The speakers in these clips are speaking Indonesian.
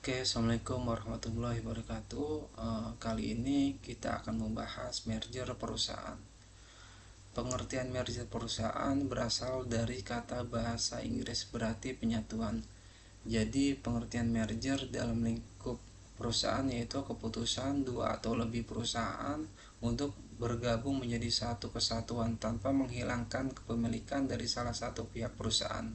Oke, Assalamualaikum warahmatullahi wabarakatuh. Kali ini kita akan membahas merger perusahaan. Pengertian merger perusahaan berasal dari kata bahasa Inggris berarti penyatuan. Jadi, pengertian merger dalam lingkup perusahaan yaitu keputusan dua atau lebih perusahaan untuk bergabung menjadi satu kesatuan tanpa menghilangkan kepemilikan dari salah satu pihak perusahaan.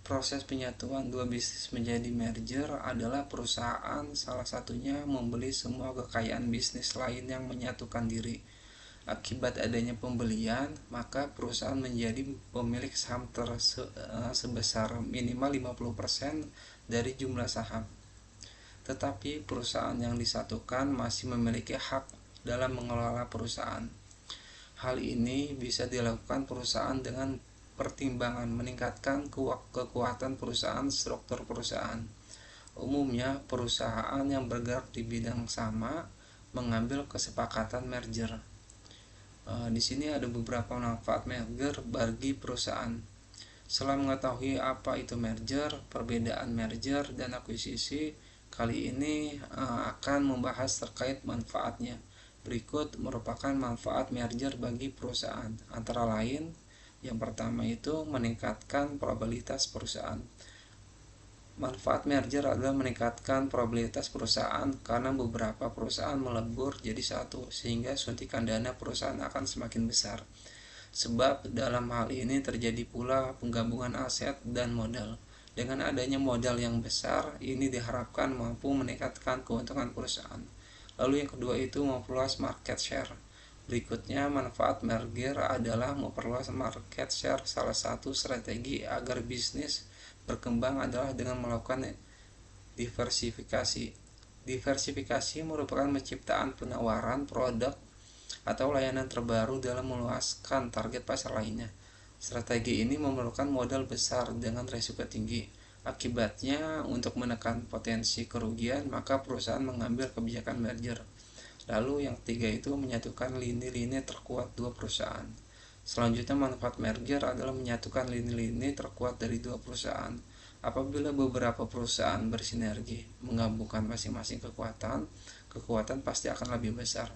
Proses penyatuan dua bisnis menjadi merger adalah perusahaan salah satunya membeli semua kekayaan bisnis lain yang menyatukan diri. Akibat adanya pembelian, maka perusahaan menjadi pemilik saham sebesar minimal 50% dari jumlah saham. Tetapi perusahaan yang disatukan masih memiliki hak dalam mengelola perusahaan. Hal ini bisa dilakukan perusahaan dengan pertimbangan meningkatkan kekuatan perusahaan, struktur perusahaan. Umumnya, perusahaan yang bergerak di bidang sama mengambil kesepakatan merger. Di sini ada beberapa manfaat merger bagi perusahaan. Setelah mengetahui apa itu merger, perbedaan merger dan akuisisi, kali ini akan membahas terkait manfaatnya. Berikut merupakan manfaat merger bagi perusahaan. Antara lain, yang pertama itu meningkatkan probabilitas perusahaan. Manfaat merger adalah meningkatkan probabilitas perusahaan karena beberapa perusahaan melebur jadi satu, sehingga suntikan dana perusahaan akan semakin besar. Sebab dalam hal ini terjadi pula penggabungan aset dan modal. Dengan adanya modal yang besar, ini diharapkan mampu meningkatkan keuntungan perusahaan. Lalu yang kedua itu memperluas market share. Berikutnya, manfaat merger adalah memperluas market share. Salah satu strategi agar bisnis berkembang adalah dengan melakukan diversifikasi. Diversifikasi merupakan penciptaan penawaran produk atau layanan terbaru dalam meluaskan target pasar lainnya. Strategi ini memerlukan modal besar dengan risiko tinggi. Akibatnya, untuk menekan potensi kerugian, maka perusahaan mengambil kebijakan merger. Lalu yang ketiga itu menyatukan lini-lini terkuat dua perusahaan. Selanjutnya, manfaat merger adalah menyatukan lini-lini terkuat dari dua perusahaan. Apabila beberapa perusahaan bersinergi menggabungkan masing-masing kekuatan pasti akan lebih besar.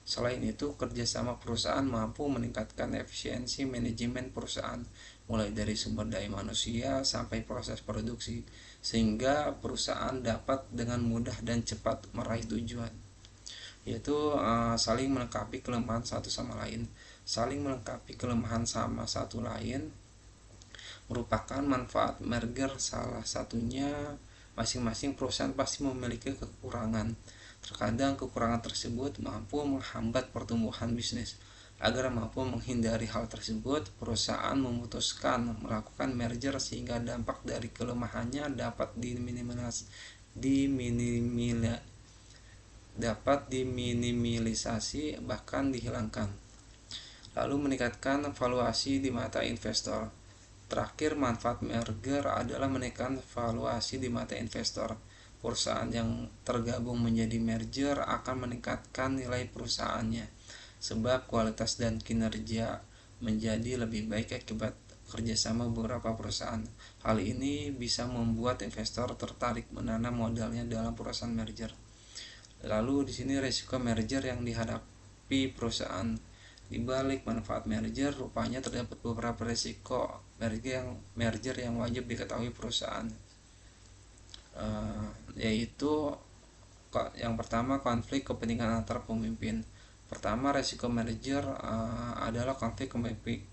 Selain itu, kerjasama perusahaan mampu meningkatkan efisiensi manajemen perusahaan, mulai dari sumber daya manusia sampai proses produksi, sehingga perusahaan dapat dengan mudah dan cepat meraih tujuan, yaitu saling melengkapi kelemahan satu sama lain. Saling melengkapi kelemahan sama satu lain merupakan manfaat merger. Salah satunya, masing-masing perusahaan pasti memiliki kekurangan. Terkadang kekurangan tersebut mampu menghambat pertumbuhan bisnis. Agar mampu menghindari hal tersebut, perusahaan memutuskan melakukan merger sehingga dampak dari kelemahannya dapat diminimalisasi bahkan dihilangkan. Lalu meningkatkan valuasi di mata investor. Terakhir, manfaat merger adalah menaikkan valuasi di mata investor. Perusahaan yang tergabung menjadi merger akan meningkatkan nilai perusahaannya, sebab kualitas dan kinerja menjadi lebih baik akibat kerjasama beberapa perusahaan. Hal ini bisa membuat investor tertarik menanam modalnya dalam perusahaan merger. Lalu di sini risiko merger yang dihadapi perusahaan. Di balik manfaat merger, rupanya terdapat beberapa risiko merger yang wajib diketahui perusahaan, yaitu yang pertama, konflik kepentingan antar pemimpin. Pertama, risiko merger adalah konflik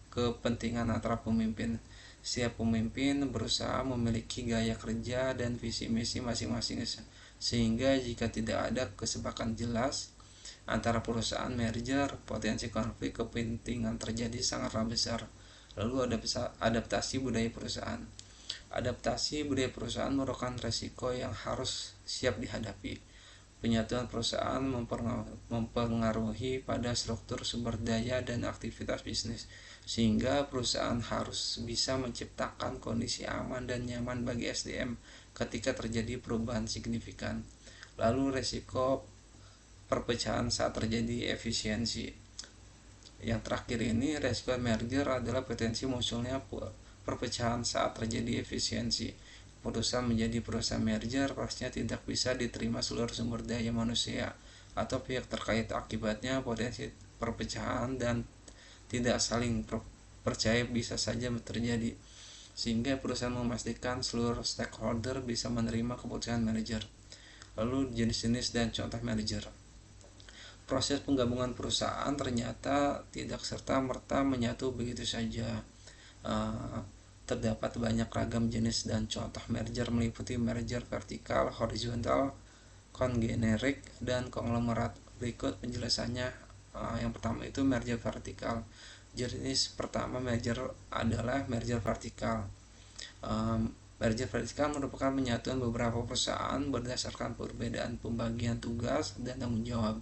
kepentingan antara pemimpin. Setiap pemimpin berusaha memiliki gaya kerja dan visi misi masing-masing, sehingga jika tidak ada kesepakatan jelas antara perusahaan merger, potensi konflik kepentingan terjadi sangatlah besar. Lalu adaptasi budaya perusahaan. Adaptasi budaya perusahaan merupakan risiko yang harus siap dihadapi. Penyatuan perusahaan mempengaruhi pada struktur sumber daya dan aktivitas bisnis, sehingga perusahaan harus bisa menciptakan kondisi aman dan nyaman bagi SDM ketika terjadi perubahan signifikan. Lalu risiko perpecahan saat terjadi efisiensi. Yang terakhir ini, risiko merger adalah potensi munculnya perpecahan saat terjadi efisiensi. perusahaan menjadi perusahaan merger, pastinya tidak bisa diterima seluruh sumber daya manusia atau pihak terkait. Akibatnya potensi perpecahan dan tidak saling percaya bisa saja terjadi, sehingga perusahaan memastikan seluruh stakeholder bisa menerima keputusan merger. Lalu jenis-jenis dan contoh merger. Proses penggabungan perusahaan ternyata tidak serta-merta menyatu begitu saja. Terdapat banyak ragam jenis dan contoh merger, meliputi merger vertikal, horizontal, kongenerik, dan konglomerat. Berikut penjelasannya. Yang pertama itu merger vertikal. Jenis pertama merger adalah merger vertikal. Merger vertikal merupakan penyatuan beberapa perusahaan berdasarkan perbedaan pembagian tugas dan tanggung jawab.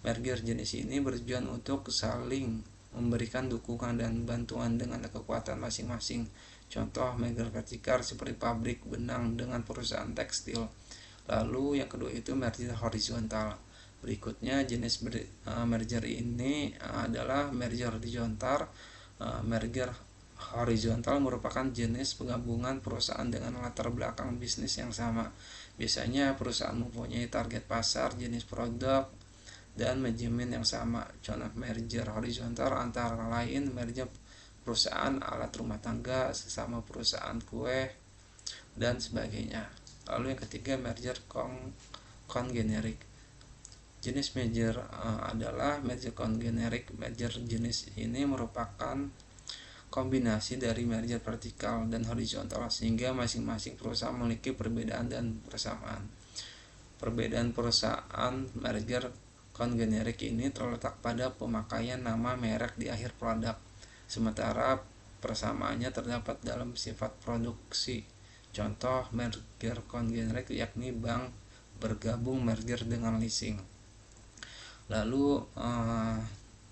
Merger jenis ini bertujuan untuk saling memberikan dukungan dan bantuan dengan kekuatan masing-masing. Contoh merger vertikal seperti pabrik benang dengan perusahaan tekstil. Lalu yang kedua itu merger horizontal. Berikutnya jenis merger ini adalah merger horizontal. Merger horizontal merupakan jenis penggabungan perusahaan dengan latar belakang bisnis yang sama. Biasanya perusahaan mempunyai target pasar, jenis produk, dan manajemen yang sama. Contoh merger horizontal antara lain merger perusahaan alat rumah tangga, sesama perusahaan kue, dan sebagainya. Lalu yang ketiga merger kongenerik. Jenis merger adalah merger kongenerik. Merger jenis ini merupakan kombinasi dari merger vertikal dan horizontal, sehingga masing-masing perusahaan memiliki perbedaan dan persamaan. Perbedaan perusahaan merger kongenerik ini terletak pada pemakaian nama merek di akhir produk, sementara persamaannya terdapat dalam sifat produksi. Contoh merger kongenerik yakni bank bergabung merger dengan leasing. Lalu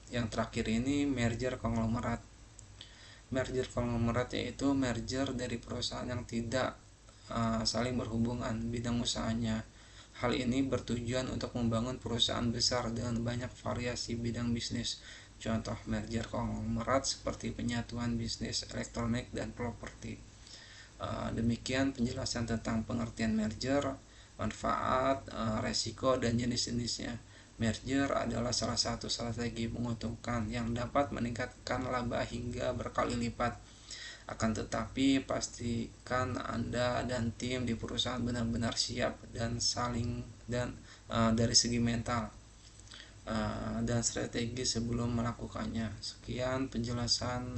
yang terakhir ini merger konglomerat. Merger konglomerat yaitu merger dari perusahaan yang tidak saling berhubungan bidang usahanya. Hal ini bertujuan untuk membangun perusahaan besar dengan banyak variasi bidang bisnis. Contoh merger konglomerat seperti penyatuan bisnis elektronik dan properti. Demikian penjelasan tentang pengertian merger, manfaat, resiko, dan jenis-jenisnya. Merger adalah salah satu strategi menguntungkan yang dapat meningkatkan laba hingga berkali lipat. Akan tetapi pastikan Anda dan tim di perusahaan benar-benar siap dan dari segi mental dan strategi sebelum melakukannya. Sekian penjelasan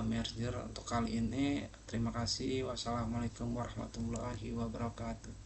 merger untuk kali ini. Terima kasih. Wassalamualaikum warahmatullahi wabarakatuh.